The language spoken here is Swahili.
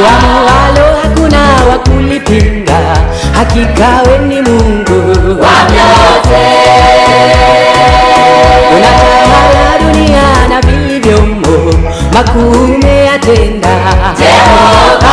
Uamualo hakuna wa kulipinga, hakika wewe ni Mungu wa vyote. Unatawala dunia na vilivyomo, makuu umeyatenda Jehova.